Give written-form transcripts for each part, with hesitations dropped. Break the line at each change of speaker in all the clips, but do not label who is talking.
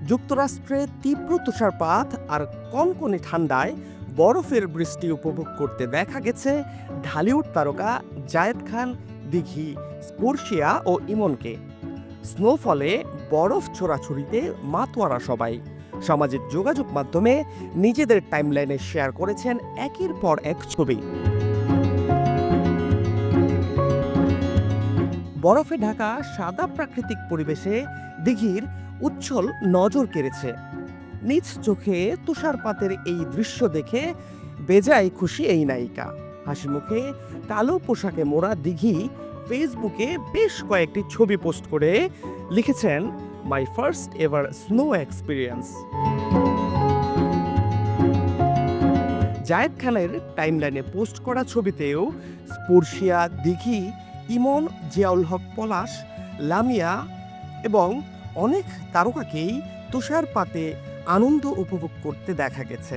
যুক্তরাষ্ট্রে তীব্র তুষারপাত আর কনকনে ঠান্ডায় বরফের বৃষ্টি উপভোগ করতে দেখা গেছে ঢালিউড তারকা জায়েদ খান, দিঘি, স্পর্শিয়া ও ইমনকে। স্নোফলে বরফ ছোড়াছুড়িতে মাতোয়ারা সবাই। সামাজিক যোগাযোগ মাধ্যমে নিজেদের টাইমলাইনে শেয়ার করেছেন একের পর এক ছবি। বরফে ঢাকা সাদা প্রাকৃতিক পরিবেশে দিঘির উচ্ছল নজর কেড়েছে। নিজ চোখে তুষারপাতের এই দৃশ্য দেখে বেজায় খুশি এই নায়িকা। হাসি মুখে কালো পোশাকে মোড়া দিঘি ফেসবুকে বেশ কয়েকটি ছবি পোস্ট করে লিখেছেন, my first ever snow experience. Zayed খানের টাইমলাইনে পোস্ট করা ছবিতেও স্পর্শিয়া, দিঘি, ইমন, জিয়াউল হক পলাশ, লামিয়া এবং অনেক তারকাকেই তুষারপাতে আনন্দ উপভোগ করতে দেখা গেছে।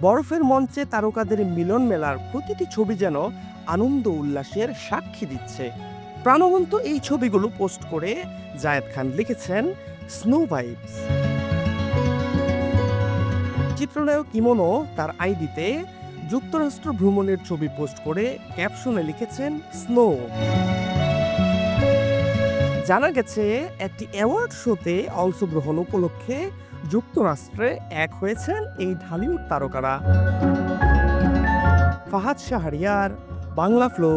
বরফের মঞ্চে তারকাদের মিলন মেলার প্রতিটি ছবি যেন আনন্দ উল্লাসের সাক্ষী দিচ্ছে। প্রাণবন্ত এই ছবিগুলো পোস্ট করে জায়েদ খান লিখেছেন, স্নো ভাইবস। চিত্রনায়ক ইমনও তার আইডিতে যুক্তরাষ্ট্র ভ্রমণের ছবি পোস্ট করে ক্যাপশনে লিখেছেন, স্নো। জানা গেছে একটি অ্যাওয়ার্ড শোতে অংশগ্রহণ উপলক্ষে যুক্তরাষ্ট্রে এক হয়েছেন এই ঢালিউড তারকারা। ফাহাদ শাহরিয়ার, বাংলা ফ্লো।